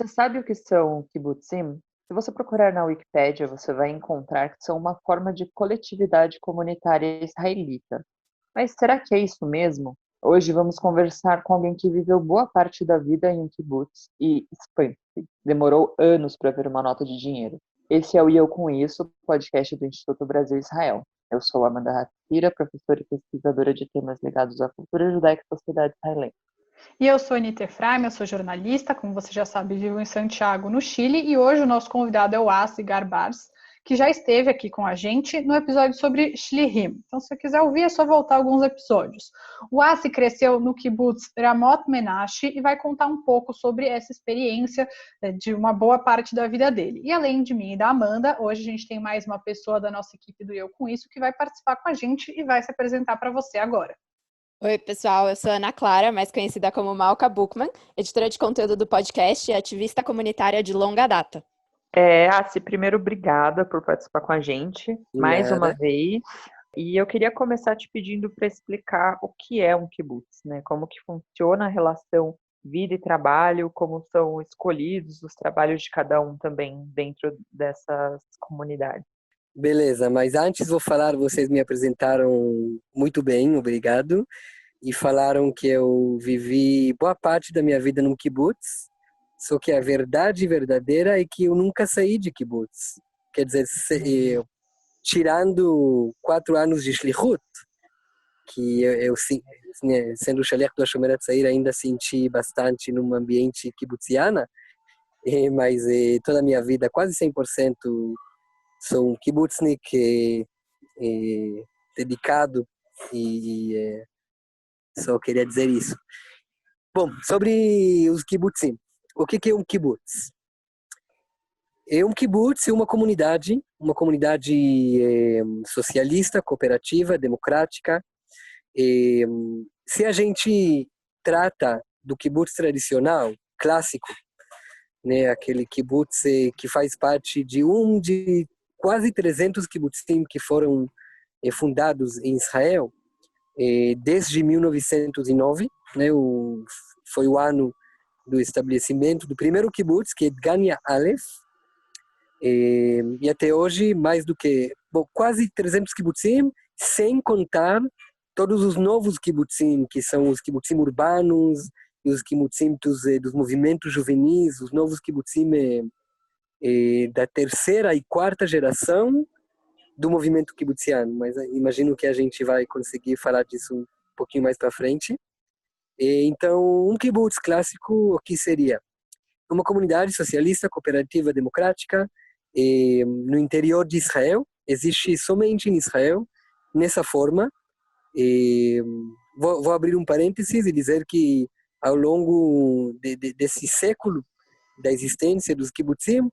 Você sabe o que são kibbutzim? Se você procurar na Wikipédia, você vai encontrar que são uma forma de coletividade comunitária israelita. Mas será que é isso mesmo? Hoje vamos conversar com alguém que viveu boa parte da vida em um kibbutz e, espante-se, demorou anos para ver uma nota de dinheiro. Esse é o E Eu Com Isso, podcast do Instituto Brasil-Israel. Eu sou Amanda Hatira, professora e pesquisadora de temas ligados à cultura judaica e sociedade israelense. E eu sou Anita Efraim, eu sou jornalista, como você já sabe, vivo em Santiago, no Chile, e hoje o nosso convidado é o Asi Garbars, que já esteve aqui com a gente no episódio sobre Shlichim. Então, se você quiser ouvir, é só voltar alguns episódios. O Asi cresceu no kibbutz Ramot Menashe e vai contar um pouco sobre essa experiência de uma boa parte da vida dele. E além de mim e da Amanda, hoje a gente tem mais uma pessoa da nossa equipe do Eu Com Isso que vai participar com a gente e vai se apresentar para você agora. Oi, pessoal, eu sou a Ana Clara, mais conhecida como Malca Buchmann, editora de conteúdo do podcast e ativista comunitária de longa data. Primeiro, obrigada por participar com a gente mais uma vez. E eu queria começar te pedindo para explicar o que é um kibbutz, né? Como que funciona a relação vida e trabalho, como são escolhidos os trabalhos de cada um também dentro dessas comunidades. Beleza, mas antes vou falar, vocês me apresentaram muito bem, obrigado, e falaram que eu vivi boa parte da minha vida num kibbutz, só que a verdade verdadeira é que eu nunca saí de kibbutz. Quer dizer, tirando 4 anos de shlichut, que eu sendo shaliach do Shomer Hatzair, ainda senti bastante num ambiente kibbutziana, mas toda a minha vida, quase 100%, sou um kibbutznik dedicado e só queria dizer isso. Bom, sobre os kibbutzim. O que é um kibbutz? Um kibbutz é uma comunidade socialista, cooperativa, democrática. Se a gente trata do kibbutz tradicional, clássico, né, aquele kibbutz que faz parte de quase 300 kibbutzim que foram fundados em Israel desde 1909, né, foi o ano do estabelecimento do primeiro kibbutz, que é Dgania Aleph, e até hoje mais do que quase 300 kibbutzim, sem contar todos os novos kibbutzim, que são os kibbutzim urbanos e os kibbutzim dos movimentos juvenis, os novos kibbutzim da terceira e quarta geração do movimento kibutziano, mas imagino que a gente vai conseguir falar disso um pouquinho mais para frente. Então, um kibutz clássico, o que seria? Uma comunidade socialista, cooperativa, democrática, no interior de Israel, existe somente em Israel, nessa forma. Vou abrir um parênteses e dizer que ao longo desse século da existência dos kibbutzim,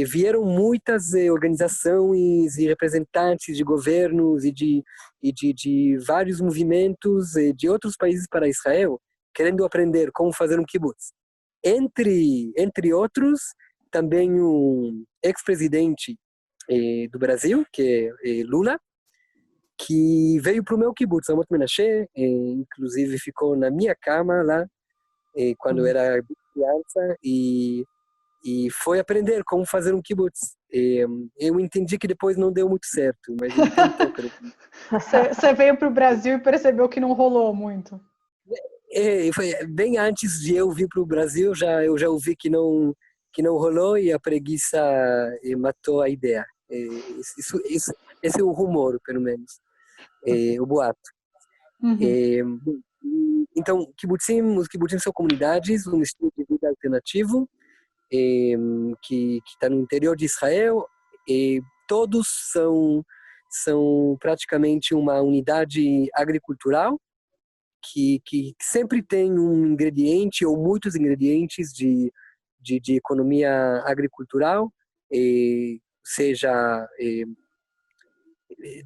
vieram muitas organizações e representantes de governos e de vários movimentos de outros países para Israel, querendo aprender como fazer um kibbutz. Entre outros, também um ex-presidente do Brasil, que é Lula, que veio para o meu kibbutz, Ramot Menashe, inclusive ficou na minha cama lá, quando eu era criança, e foi aprender como fazer um kibbutz. Eu entendi que depois não deu muito certo, mas ele tentou. Você veio para o Brasil e percebeu que não rolou muito. Foi bem antes de eu vir para o Brasil, eu já ouvi que não rolou e a preguiça matou a ideia. Esse é o rumor, pelo menos, o boato. Uhum. Então, os kibbutzim são comunidades, um estilo de vida alternativo, que está no interior de Israel, e todos são praticamente uma unidade agricultural que sempre tem um ingrediente ou muitos ingredientes de economia agricultural, seja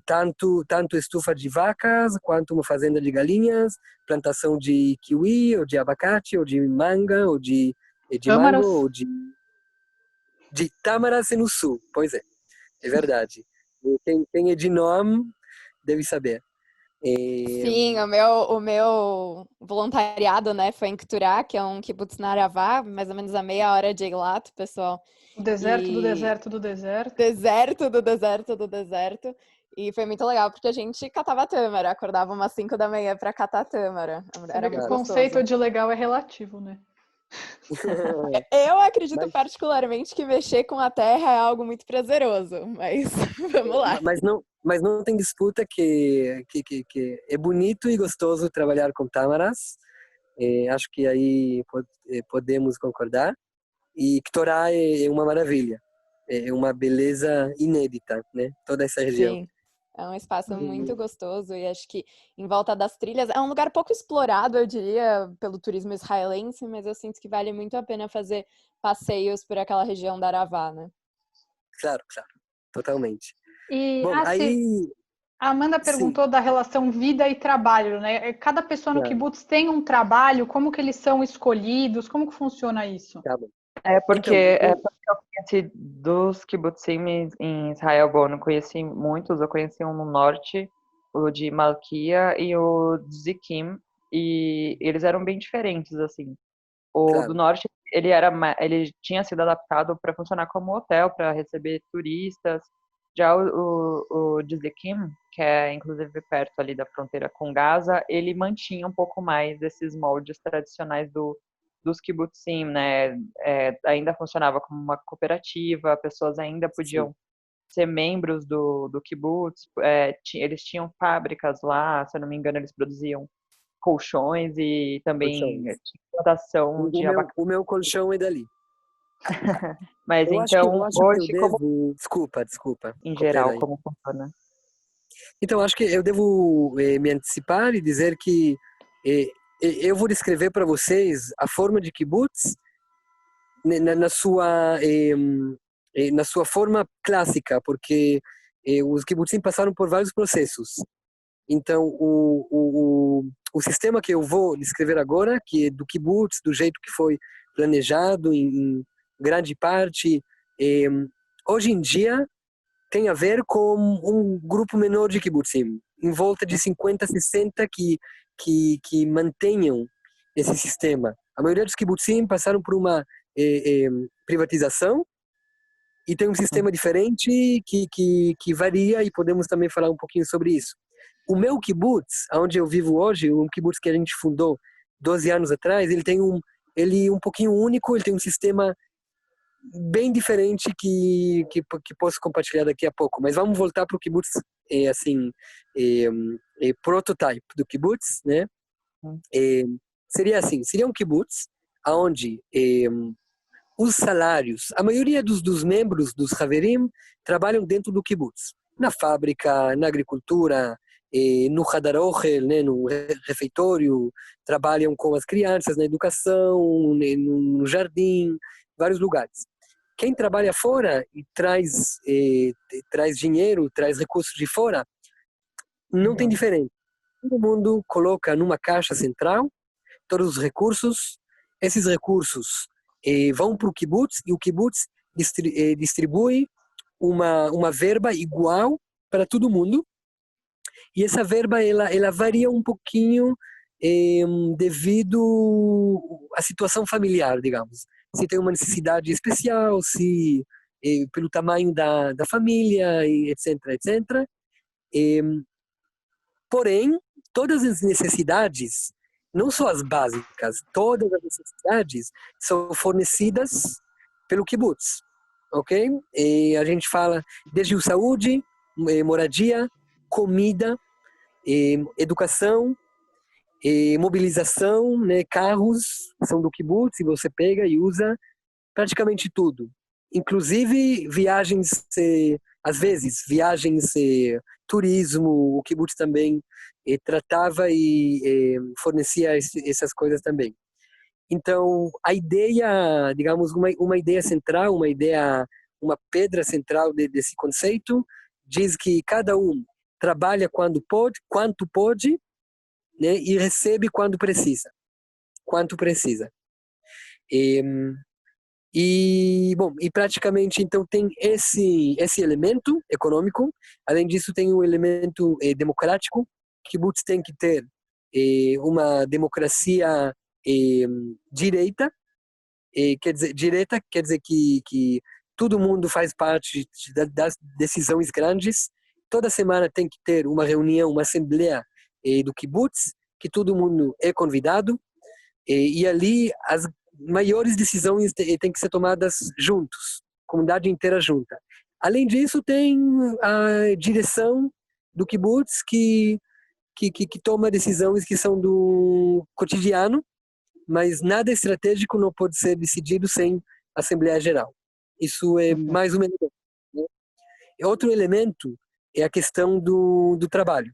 tanto estufa de vacas quanto uma fazenda de galinhas, plantação de kiwi ou de abacate ou de manga ou de mango ou de tâmaras no sul. Pois é verdade. Quem é de nome deve saber. Sim, o meu voluntariado, né, foi em Keturah, que é um kibbutz na Arava, mais ou menos a meia hora de Eilat, pessoal. O deserto do E deserto do deserto. deserto do deserto do deserto. E foi muito legal, porque a gente catava tâmara, acordava umas 5 da manhã para catar tâmara. Você Era vê que o muito conceito gostoso. de legal é relativo, né? Eu acredito Mas, particularmente que mexer com a terra é algo muito prazeroso, mas vamos lá. mas não tem disputa que é bonito e gostoso trabalhar com tâmaras. Acho que aí podemos concordar. E Torá é uma maravilha, é uma beleza inédita, né? Toda essa região. Sim, é um espaço muito E, gostoso e acho que em volta das trilhas é um lugar pouco explorado, eu diria, pelo turismo israelense, mas eu sinto que vale muito a pena fazer passeios por aquela região da Arava, né? claro, totalmente. E Bom, aí, a Amanda sim, perguntou da relação vida e trabalho, né? Cada pessoa no claro, kibbutz tem um trabalho, como que eles são escolhidos, como que funciona isso? tá bom. É porque Então, é porque eu conheci dos kibbutzim em Israel. Bom, eu não conheci muitos, eu conheci um no norte, o de Malkia e o de Zikim, e eles eram bem diferentes, assim. O do claro, norte, ele tinha sido adaptado para funcionar como hotel, para receber turistas. Já o de Zikim, que é inclusive perto ali da fronteira com Gaza, ele mantinha um pouco mais desses moldes tradicionais dos kibbutzim, né? Ainda funcionava como uma cooperativa, pessoas ainda sim, podiam ser membros do kibbutz, eles tinham fábricas lá, se eu não me engano, eles produziam colchões e também colchões. tinha plantação O, o de meu, abacate. o meu colchão é dali. Mas Eu então, acho que eu hoje, como devo, desculpa, em completa geral, aí. como funciona? Então, acho que eu devo me antecipar e dizer que eh, eu vou descrever para vocês a forma de kibbutz na sua forma clássica, porque os kibbutzim passaram por vários processos. Então, o sistema que eu vou descrever agora, que é do kibbutz, do jeito que foi planejado em grande parte, eh, hoje em dia tem a ver com um grupo menor de kibbutzim, em volta de 50, 60 que mantenham esse sistema. A maioria dos kibbutzim passaram por uma privatização e tem um sistema diferente que varia e podemos também falar um pouquinho sobre isso. O meu kibbutz, onde eu vivo hoje, um kibbutz que a gente fundou 12 anos atrás, ele é um pouquinho único, ele tem um sistema bem diferente que posso compartilhar daqui a pouco. Mas vamos voltar para o kibbutz, assim, prototype do kibbutz, né? É, seria um kibbutz onde os salários, a maioria dos membros dos Haverim trabalham dentro do kibbutz, na fábrica, na agricultura, no Hadar Ochel, né, no refeitório, trabalham com as crianças, na educação, né, no jardim, vários lugares. Quem trabalha fora e traz dinheiro, traz recursos de fora, não tem Uhum. diferença. Todo mundo coloca numa caixa central todos os recursos. Esses recursos vão para o kibbutz e o kibbutz distribui uma verba igual para todo mundo. E essa verba ela varia um pouquinho devido à situação familiar, digamos. Se tem uma necessidade especial, se pelo tamanho da família, e etc, etc. Porém, todas as necessidades, não só as básicas, todas as necessidades são fornecidas pelo kibbutz, ok? E a gente fala desde saúde, moradia, comida, educação, mobilização, né, carros são do kibbutz e você pega e usa praticamente tudo. Inclusive viagens, às vezes, viagens, turismo, o kibbutz também tratava e fornecia essas coisas também. Então, a ideia, digamos, uma ideia central, uma pedra central desse conceito, diz que cada um trabalha quando pode, quanto pode, né, e recebe quando precisa, quanto precisa. Bom, e praticamente então tem esse elemento econômico, além disso tem o elemento democrático, kibbutz tem que ter uma democracia direita, quer dizer que todo mundo faz parte das decisões grandes. Toda semana tem que ter uma reunião, uma assembleia do kibbutz, que todo mundo é convidado, e ali as maiores decisões têm que ser tomadas juntos, comunidade inteira junta. Além disso, tem a direção do kibbutz que toma decisões que são do cotidiano, mas nada estratégico não pode ser decidido sem Assembleia Geral. Isso é mais um elemento. Né? Outro elemento é a questão do trabalho.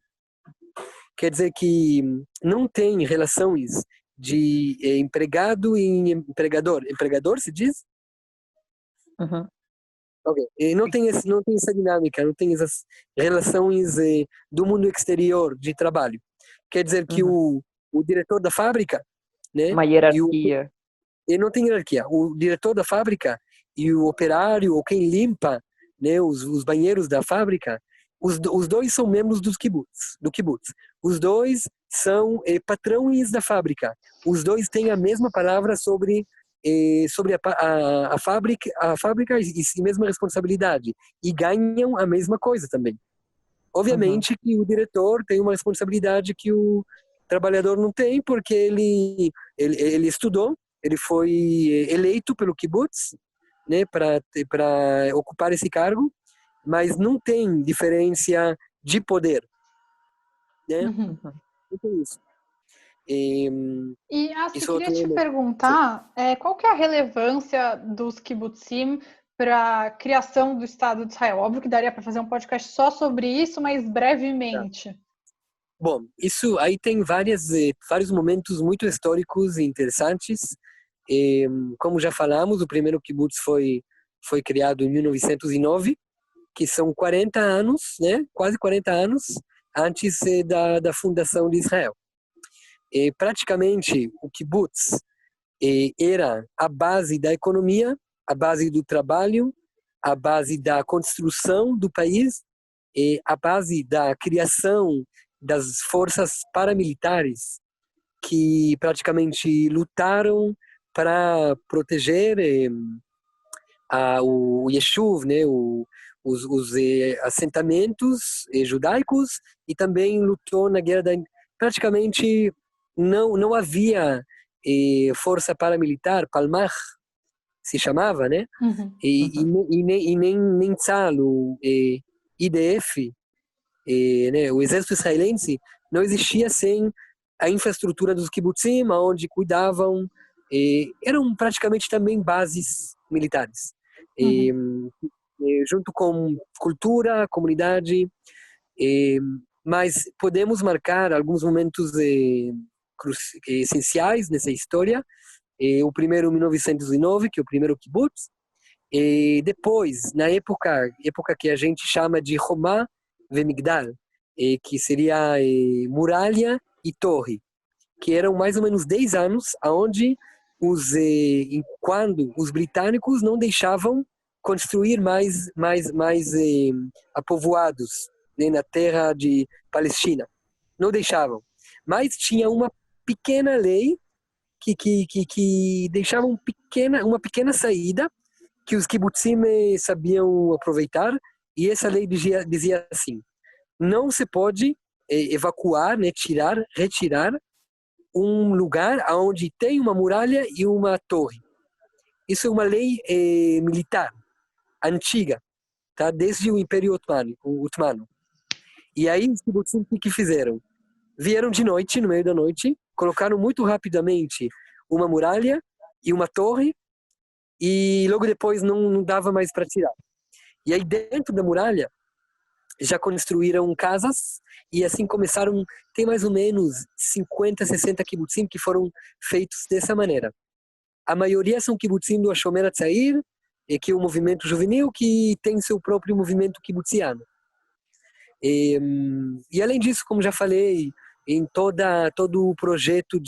Quer dizer que não tem relações de empregado e empregador. Empregador, se diz? Uhum. Okay. E não tem essa dinâmica, não tem essas relações do mundo exterior de trabalho. Quer dizer que o diretor da fábrica, né? Uma hierarquia. E não tem hierarquia. O diretor da fábrica e o operário, ou quem limpa, né, os banheiros da fábrica, os dois são membros do kibbutz. Os dois são patrões da fábrica. Os dois têm a mesma palavra sobre a fábrica e a mesma responsabilidade. E ganham a mesma coisa também. Obviamente que o diretor tem uma responsabilidade que o trabalhador não tem, porque ele estudou, ele foi eleito pelo kibbutz, né, para ocupar esse cargo, mas não tem diferença de poder, né? Então, isso. E queria te perguntar, qual que é a relevância dos kibbutzim para a criação do Estado de Israel? Óbvio que daria para fazer um podcast só sobre isso, mas brevemente. Bom, isso aí tem vários momentos muito históricos e interessantes. Como já falamos, o primeiro kibbutz foi criado em 1909, que são 40 anos, né? Quase 40 anos antes da fundação de Israel. Praticamente, o kibbutz era a base da economia, a base do trabalho, a base da construção do país, a base da criação das forças paramilitares que praticamente lutaram para proteger o Yeshuv, né, os assentamentos judaicos, e também lutou na guerra praticamente não havia força paramilitar, Palmach se chamava, né? E nem Tzal, o IDF, né, o exército israelense não existia sem a infraestrutura dos kibbutzim, onde cuidavam, eram praticamente também bases militares, junto com cultura, comunidade, mas podemos marcar alguns momentos essenciais nessa história. O primeiro, 1909, que é o primeiro kibbutz, depois, na época que a gente chama de Romá Vemigdal, que seria muralha e torre, que eram mais ou menos 10 anos, onde quando os britânicos não deixavam construir mais apovoados, né, na terra de Palestina. Não deixavam. Mas tinha uma pequena lei que deixava uma pequena saída que os kibbutzim sabiam aproveitar, e essa lei dizia assim: não se pode evacuar, né, retirar um lugar onde tem uma muralha e uma torre. Isso é uma lei militar antiga, tá? Desde o Império Otomano. E aí os kibbutzim o que fizeram? Vieram de noite, no meio da noite, colocaram muito rapidamente uma muralha e uma torre, e logo depois não dava mais para tirar. E aí dentro da muralha já construíram casas, e assim começaram. Tem mais ou menos 50, 60 kibbutzim que foram feitos dessa maneira. A maioria são kibbutzim do Hashomer HaTzair, que é um movimento juvenil que tem seu próprio movimento kibbutziano. E além disso, como já falei, em todo o projeto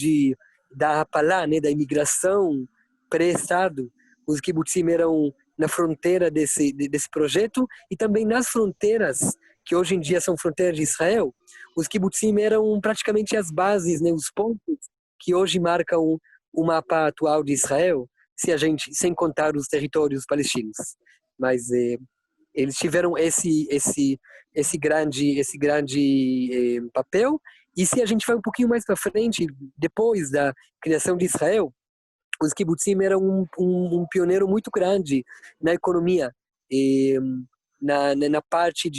da Hapalá, né, da imigração pré-Estado, os kibbutzim eram na fronteira desse projeto, e também nas fronteiras, que hoje em dia são fronteiras de Israel, os kibbutzim eram praticamente as bases, né, os pontos que hoje marcam o mapa atual de Israel, sem contar os territórios palestinos. Mas eles tiveram esse grande papel. E se a gente vai um pouquinho mais para frente, depois da criação de Israel, os kibbutzim eram um pioneiro muito grande na economia, na parte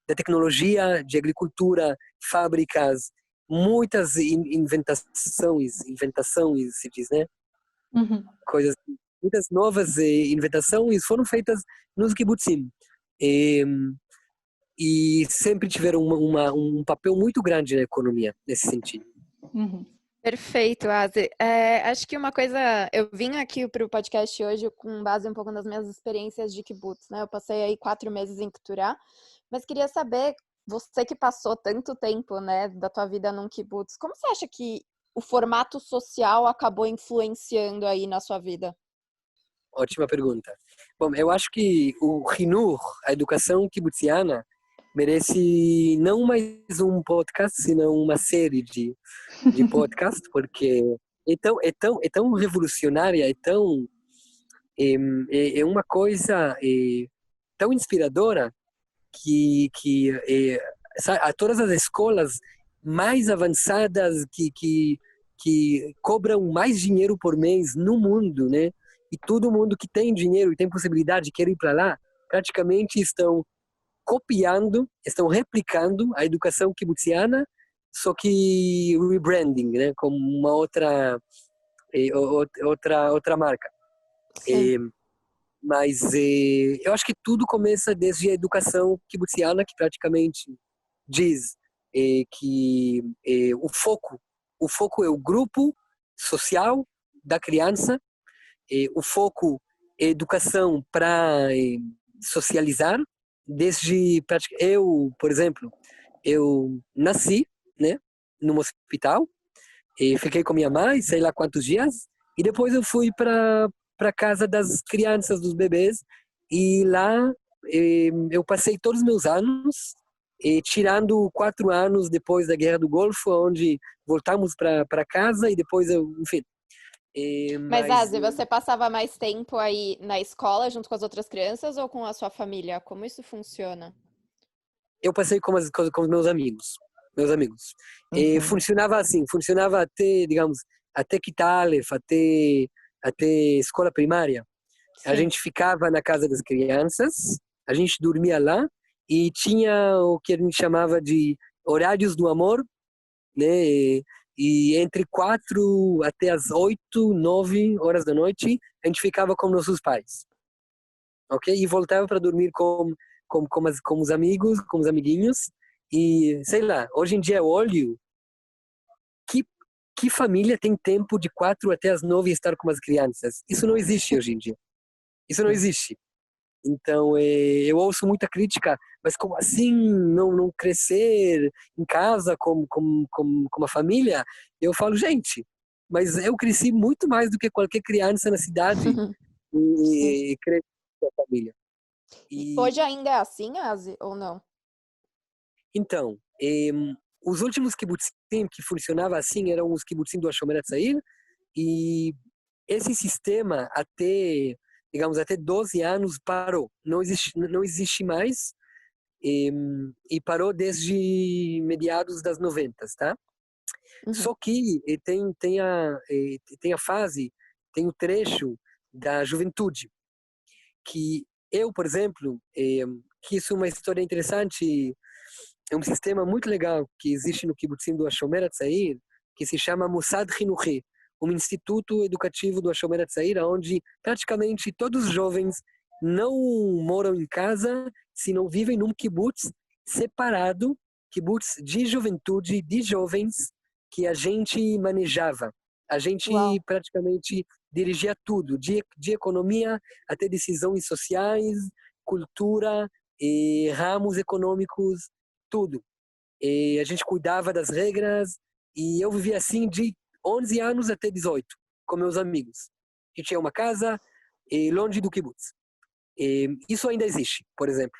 da tecnologia, de agricultura, fábricas, muitas inventações, se diz, né? Uhum. Muitas novas inventações foram feitas nos kibbutzim. E sempre tiveram um papel muito grande na economia, nesse sentido. Uhum. Perfeito, Asi. Acho que uma coisa, eu vim aqui para o podcast hoje com base um pouco nas minhas experiências de kibbutz, né? Eu passei aí 4 meses em Keturah, mas queria saber, você que passou tanto tempo, né, da tua vida num kibbutz, como você acha que o formato social acabou influenciando aí na sua vida? Ótima pergunta. Bom, eu acho que o Hinur, a educação kibutziana, merece não mais um podcast, senão uma série de podcast, porque é tão revolucionária, é uma coisa tão inspiradora que a todas as escolas mais avançadas que cobram mais dinheiro por mês no mundo, né? E todo mundo que tem dinheiro e tem possibilidade de querer ir para lá, praticamente estão copiando, estão replicando a educação kibutziana, só que rebranding, né? Como uma outra marca. Mas eu acho que tudo começa desde a educação kibutziana, que praticamente diz que o foco é o grupo social da criança, o foco é educação para socializar. Desde eu, por exemplo, eu nasci, né, num hospital, fiquei com minha mãe, sei lá quantos dias, e depois eu fui para casa das crianças, dos bebês, e lá eu passei todos os meus anos, tirando 4 anos depois da Guerra do Golfo, onde voltamos para casa e depois enfim. Mas, Asi, você passava mais tempo aí na escola junto com as outras crianças ou com a sua família? Como isso funciona? Eu passei com os meus amigos. Uhum. Funcionava até, digamos, até Kita Aleph, até escola primária. Sim. A gente ficava na casa das crianças, a gente dormia lá e tinha o que a gente chamava de horários do amor, né? E entre 4 até as 8, 9 horas da noite, a gente ficava com nossos pais. Ok? E voltava para dormir com os amigos, com os amiguinhos. E, sei lá, hoje em dia eu olho, que família tem tempo de 4 até as 9 estar com as crianças? Isso não existe hoje em dia. Isso não existe. Então, eu ouço muita crítica, mas como assim não crescer em casa com uma família? Eu falo, gente, mas eu cresci muito mais do que qualquer criança na cidade e cresci com a família. E hoje ainda é assim, Asi, ou não? Então, os últimos kibbutzim que funcionava assim eram os kibbutzim do Hashomer Hatzair, e esse sistema até 12 anos parou, não existe mais, e parou desde meados das 90, tá? Uhum. Só que tem a fase, tem o trecho da juventude, que eu, por exemplo, que isso é uma história interessante, é um sistema muito legal que existe no kibbutzim do Hashomer Hatzair, que se chama Mossad Chinuchi, um instituto educativo do Hashomer Hatzair, onde praticamente todos os jovens não moram em casa, senão vivem num kibbutz separado, kibbutz de juventude, de jovens, que a gente manejava. A gente praticamente dirigia tudo, de economia até decisões sociais, cultura, ramos econômicos, tudo. A gente cuidava das regras e eu vivia assim de 11 anos até 18, com meus amigos. A gente tinha uma casa longe do kibbutz. Isso ainda existe, por exemplo.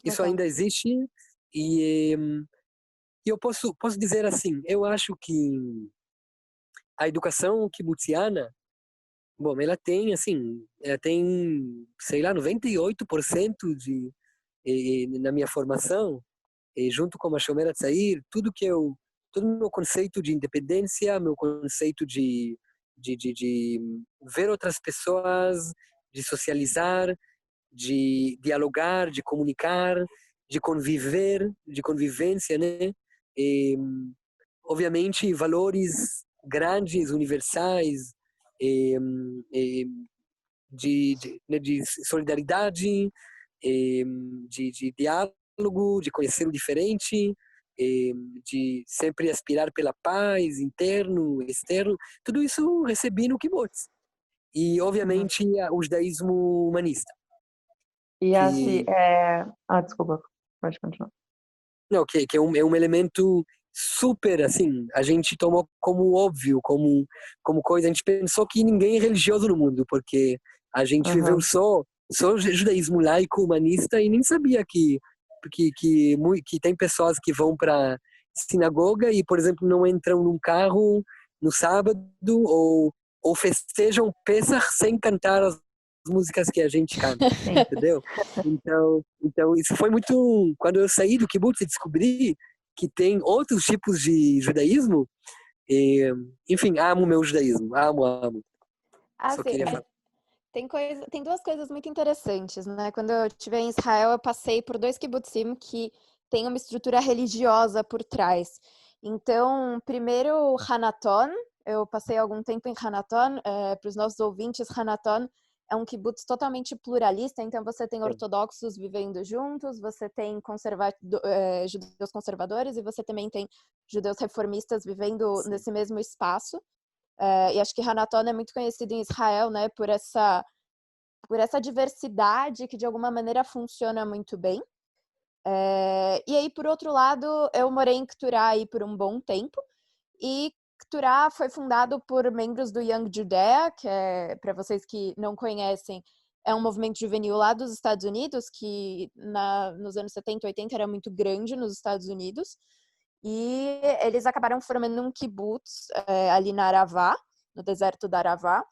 Isso ainda existe E eu posso dizer assim, eu acho que a educação kibutziana, bom, ela tem, sei lá, 98% na minha formação, junto com a Shomer Hatzair, todo o meu conceito de independência, meu conceito de ver outras pessoas, de socializar, de dialogar, de comunicar, de conviver, de convivência, né? E, obviamente, valores grandes, universais, e, e, né, de solidariedade, de diálogo, de conhecer o diferente, de sempre aspirar pela paz, interno, externo. Tudo isso eu recebi no kibbutz. E, Uhum. obviamente, o judaísmo humanista. E assim, Que desculpa, pode continuar. Não, que é um elemento super, assim, a gente tomou como óbvio, como coisa, a gente pensou que ninguém é religioso no mundo, porque a gente viveu Uhum. só judaísmo laico, humanista, e nem sabia que tem pessoas que vão para sinagoga e, por exemplo, não entram num carro no sábado ou festejam Pesach sem cantar as músicas que a gente canta, Sim. entendeu? Então isso foi muito. Quando eu saí do kibbutz e descobri que tem outros tipos de judaísmo, e, enfim, amo meu judaísmo, amo. Só Assim, queria falar. tem duas coisas muito interessantes, né? Quando eu estive em Israel, eu passei por 2 kibbutzim que tem uma estrutura religiosa por trás. Então, primeiro, Hanaton. Eu passei algum tempo em Hanaton. Para os nossos ouvintes, Hanaton é um kibbutz totalmente pluralista. Então, você tem ortodoxos vivendo juntos, você tem judeus conservadores e você também tem judeus reformistas vivendo nesse mesmo espaço. E acho que Hanaton é muito conhecido em Israel, né, por essa diversidade que de alguma maneira funciona muito bem. E aí, por outro lado, eu morei em Keturá aí por um bom tempo, e Keturá foi fundado por membros do Young Judea, que é, para vocês que não conhecem, é um movimento juvenil lá dos Estados Unidos, que nos anos 70, 80 era muito grande nos Estados Unidos, e eles acabaram formando um kibbutz ali na Aravá, no deserto da Aravá.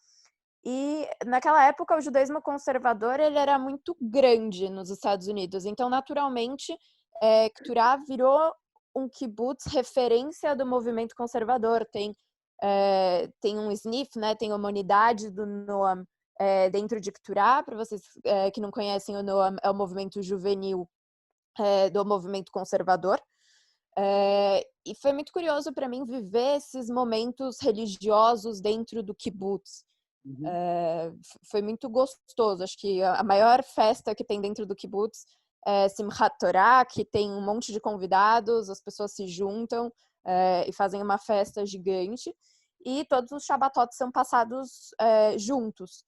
E naquela época o judaísmo conservador ele era muito grande nos Estados Unidos, então naturalmente Keturá virou um kibbutz referência do movimento conservador. Tem um SNIF, né? Tem uma unidade do Noam dentro de Keturá. Para vocês que não conhecem, o Noam é o movimento juvenil do movimento conservador. E foi muito curioso para mim viver esses momentos religiosos dentro do kibbutz. Uhum. Foi muito gostoso. Acho que a maior festa que tem dentro do kibbutz é Simchat Torah, que tem um monte de convidados, as pessoas se juntam e fazem uma festa gigante. E todos os Shabbatot são passados juntos.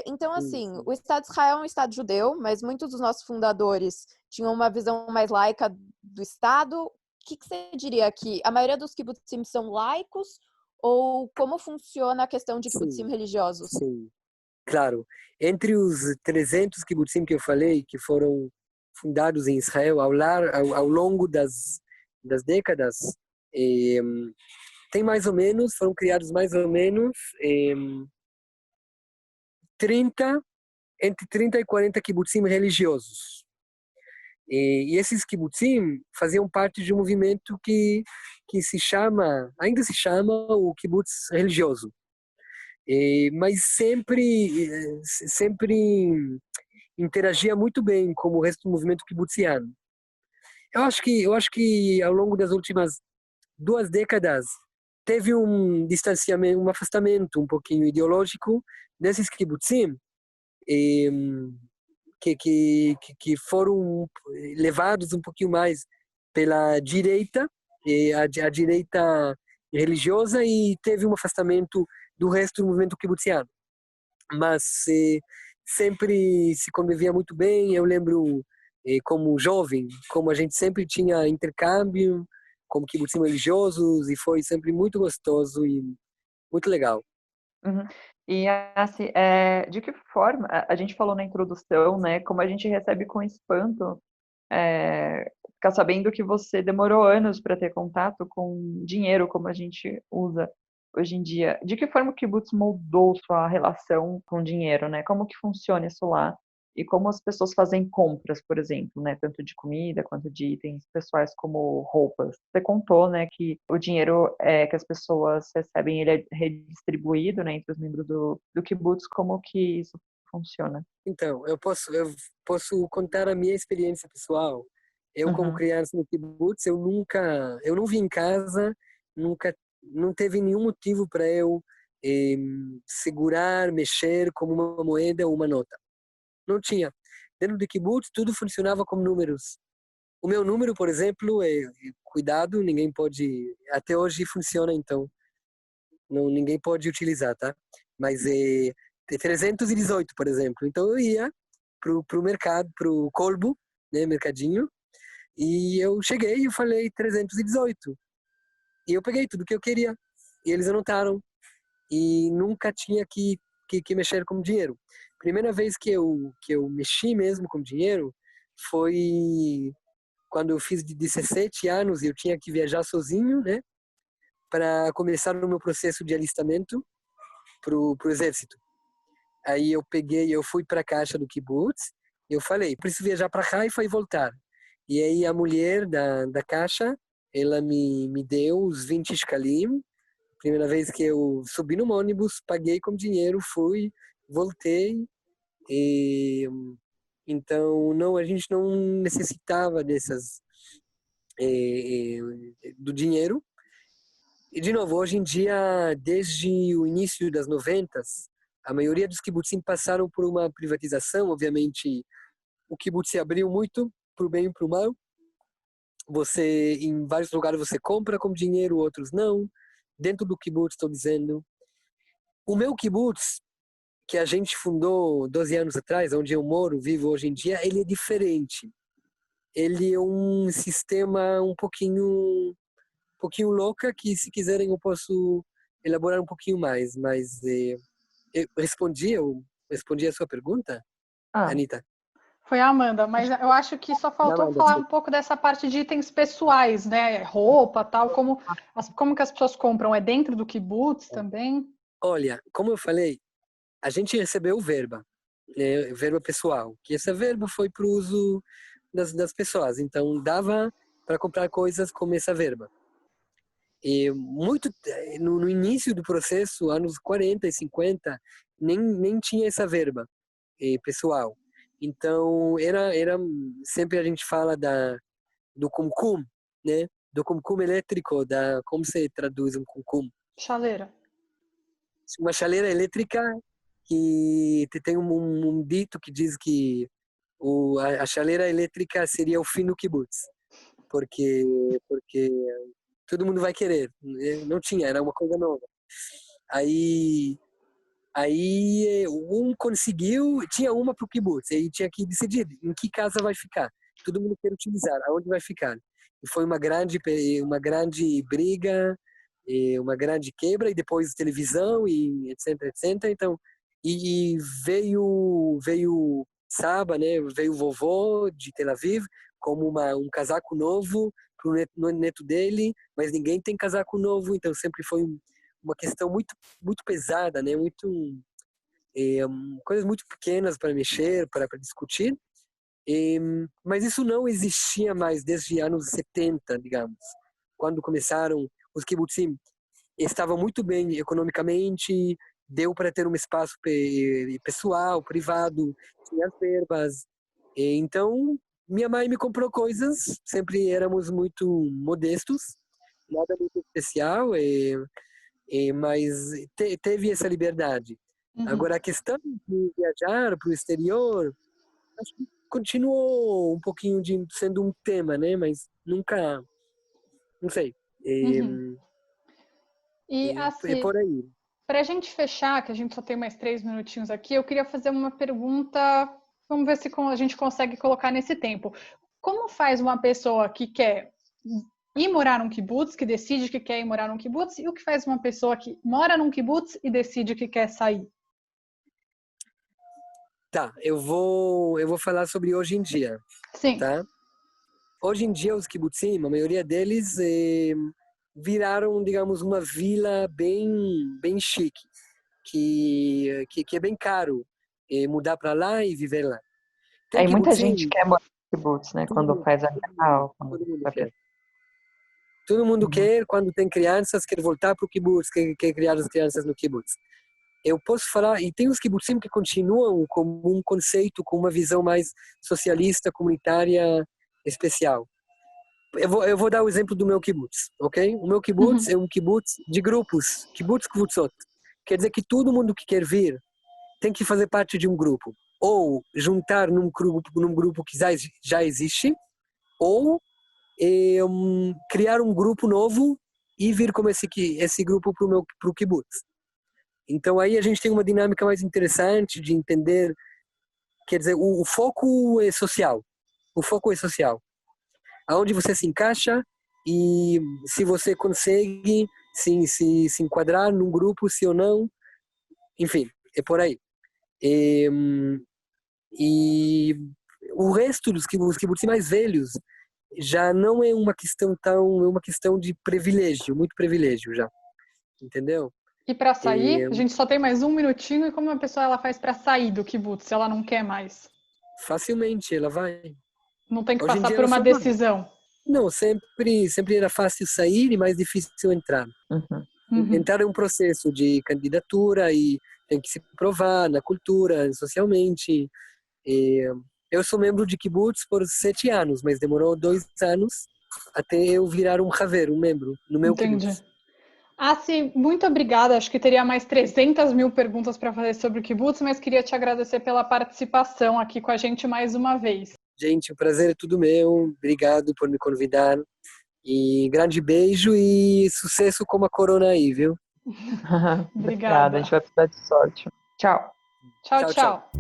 Então, assim, Sim. o Estado de Israel é um Estado judeu, mas muitos dos nossos fundadores tinham uma visão mais laica do Estado. O que você diria aqui? A maioria dos kibbutzim são laicos? Ou como funciona a questão de kibbutzim Sim, religiosos? sim, claro. Entre os 300 kibbutzim que eu falei, que foram fundados em Israel ao longo das décadas, eh, tem mais ou menos, foram criados mais ou menos 30, entre 30 e 40 kibbutzim religiosos. E esses kibbutzim faziam parte de um movimento que ainda se chama o kibbutz religioso. Mas sempre interagia muito bem com o resto do movimento kibutziano. Eu acho que ao longo das últimas 2 décadas teve um distanciamento, um afastamento um pouquinho ideológico desses kibbutzim, eh, que foram levados um pouquinho mais pela direita, a direita religiosa, e teve um afastamento do resto do movimento kibutziano. Mas sempre se convivia muito bem. Eu lembro, como jovem, como a gente sempre tinha intercâmbio, como kibbutzim religiosos, e foi sempre muito gostoso e muito legal. Uhum. E assim, de que forma a gente falou na introdução, né, como a gente recebe com espanto ficar sabendo que você demorou anos para ter contato com dinheiro, como a gente usa hoje em dia. De que forma o kibbutz moldou sua relação com dinheiro, né? Como que funciona isso lá? E como as pessoas fazem compras, por exemplo, né? Tanto de comida quanto de itens pessoais como roupas. Você contou, né, que o dinheiro que as pessoas recebem, ele é redistribuído, né, entre os membros do kibbutz. Como que isso funciona? Então, eu posso contar a minha experiência pessoal. Eu, como Uhum. criança no kibbutz, eu não vim em casa, não teve nenhum motivo para eu eh, segurar, mexer como uma moeda ou uma nota. Não tinha. Dentro do kibbutz, tudo funcionava com números. O meu número, por exemplo, cuidado, ninguém pode, até hoje funciona, então, não, ninguém pode utilizar, tá? Mas é 318, por exemplo. Então eu ia pro mercado, pro Colbo, né, mercadinho, e eu cheguei e eu falei 318. E eu peguei tudo que eu queria. E eles anotaram. E nunca tinha que mexer com dinheiro. Primeira vez que eu mexi mesmo com dinheiro foi quando eu fiz de 17 anos e eu tinha que viajar sozinho, né, para começar o meu processo de alistamento pro exército. Aí eu fui para a caixa do kibbutz e eu falei, preciso viajar para Haifa e voltar. E aí a mulher da caixa, ela me deu os 20 shkalim. Primeira vez que eu subi no ônibus, paguei com dinheiro, fui, voltei. E, então, não, a gente não necessitava do dinheiro. E, de novo, hoje em dia, desde o início das 90, a maioria dos kibbutzim passaram por uma privatização. Obviamente, o kibbutz se abriu muito para o bem e para o mal. Você, em vários lugares, você compra com dinheiro, outros não. Dentro do kibbutz, estou dizendo. O meu kibbutz, que a gente fundou 12 anos atrás, onde eu moro, vivo hoje em dia, ele é diferente. Ele é um sistema um pouquinho louca, que se quiserem eu posso elaborar um pouquinho mais, mas eu respondi a sua pergunta, Ah, Anita? Foi a Amanda, mas eu acho que só Não, faltou Amanda, falar um desculpa. pouco dessa parte de itens pessoais, né? Roupa, tal, como que as pessoas compram? É dentro do kibbutz também? Olha, como eu falei, a gente recebeu verba, né, verba pessoal, que essa verba foi para o uso das pessoas, então dava para comprar coisas com essa verba. E muito no início do processo, anos 40 e 50, nem tinha essa verba pessoal. Então era sempre a gente fala do cumcum, né? Do cumcum elétrico, como se traduz um cumcum? Chaleira. Uma chaleira elétrica que tem um dito que diz que a chaleira elétrica seria o fim do kibbutz, porque todo mundo vai querer. Não tinha, era uma coisa nova. Aí, um conseguiu, tinha uma para o kibbutz, aí tinha que decidir em que casa vai ficar. Todo mundo quer utilizar, aonde vai ficar. E foi uma grande briga, uma grande quebra, e depois televisão, e etc, etc. Então, e veio Saba, né? Veio o vovô de Tel Aviv, como um casaco novo para o neto dele, mas ninguém tem casaco novo, então sempre foi uma questão muito muito pesada, né? Coisas muito pequenas para mexer, para discutir. Mas isso não existia mais desde anos 70, digamos, quando começaram os kibbutzim. Estavam muito bem economicamente, deu para ter um espaço pessoal, privado, tinha as verbas. Então, minha mãe me comprou coisas, sempre éramos muito modestos, nada muito especial, mas teve essa liberdade. Uhum. Agora, a questão de viajar para o exterior, acho que continuou um pouquinho sendo um tema, né? Mas nunca, não sei, Uhum. E é assim, por aí. para a gente fechar, que a gente só tem mais 3 minutinhos aqui, eu queria fazer uma pergunta. Vamos ver se a gente consegue colocar nesse tempo. Como faz uma pessoa que quer ir morar num kibbutz, que decide que quer ir morar num kibbutz, e o que faz uma pessoa que mora num kibbutz e decide que quer sair? Tá, eu vou falar sobre hoje em dia, Sim. tá? Hoje em dia, os kibbutzim, a maioria deles viraram, digamos, uma vila bem chique, que é bem caro mudar para lá e viver lá. Tem Aí muita kibbutzim, gente quer morar em kibbutz, né? Quando faz a Bienal, quando todo mundo vai quer. Todo mundo Uhum. quer, quando tem crianças, quer voltar para o kibbutz, quer criar as crianças no kibbutz. Eu posso falar, e tem os kibbutzim que continuam como um conceito, com uma visão mais socialista, comunitária, especial. Eu vou dar o exemplo do meu kibbutz, ok? O meu kibbutz é um kibbutz de grupos, kibbutz kvutzot. Quer dizer que todo mundo que quer vir tem que fazer parte de um grupo. Ou juntar num grupo que já existe, ou criar um grupo novo e vir como esse grupo para o kibbutz. Então aí a gente tem uma dinâmica mais interessante de entender, quer dizer, o foco é social. O foco é social. Aonde você se encaixa e se você consegue se enquadrar num grupo, se ou não, enfim, é por aí. E o resto dos kibbutzim mais velhos já não é uma questão é uma questão de privilégio, muito privilégio já, entendeu? E para sair, a gente só tem mais 1 minutinho, e como a pessoa ela faz para sair do kibbutz, se ela não quer mais? Facilmente ela vai. Não tem que Hoje em passar dia por não uma são decisão. Não, sempre era fácil sair e mais difícil entrar. Entrar é um processo de candidatura e tem que se provar na cultura, socialmente. Eu sou membro de kibbutz por 7 anos, mas demorou 2 anos até eu virar um haver, um membro no meu kibbutz. Assi, muito obrigada. Acho que teria mais 300 mil perguntas para fazer sobre o kibbutz, mas queria te agradecer pela participação aqui com a gente mais uma vez. Gente, o prazer é tudo meu. Obrigado por me convidar. E grande beijo e sucesso com a corona aí, viu? Obrigada, a gente vai precisar de sorte. Tchau. Tchau.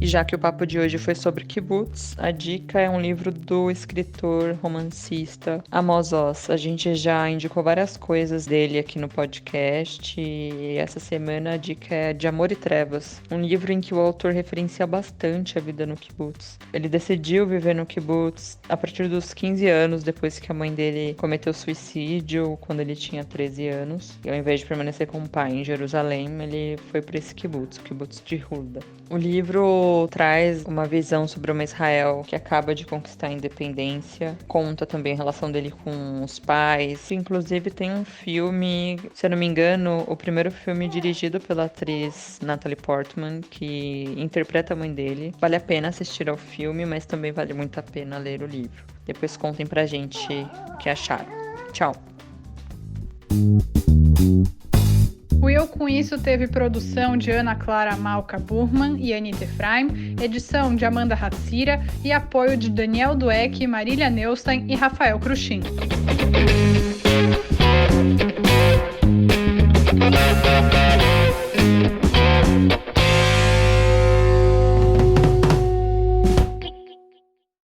E já que o papo de hoje foi sobre kibbutz, a dica é um livro do escritor, romancista Amos Oz. A gente já indicou várias coisas dele aqui no podcast e essa semana a dica é De Amor e Trevas, um livro em que o autor referencia bastante a vida no kibbutz. Ele decidiu viver no kibbutz a partir dos 15 anos, depois que a mãe dele cometeu suicídio quando ele tinha 13 anos. E ao invés de permanecer com o pai em Jerusalém, ele foi para esse kibbutz, o kibbutz de Hulda. O livro traz uma visão sobre uma Israel que acaba de conquistar a independência, conta também a relação dele com os pais, inclusive tem um filme, se eu não me engano, o primeiro filme dirigido pela atriz Natalie Portman, que interpreta a mãe dele. Vale a pena assistir ao filme, mas também vale muito a pena ler o livro. Depois contem pra gente o que acharam. Tchau! O Eu Com Isso teve produção de Ana Clara Malca Burman e Anita Efraim, edição de Amanda Hatzira e apoio de Daniel Dueck, Marília Neustein e Rafael Cruchin.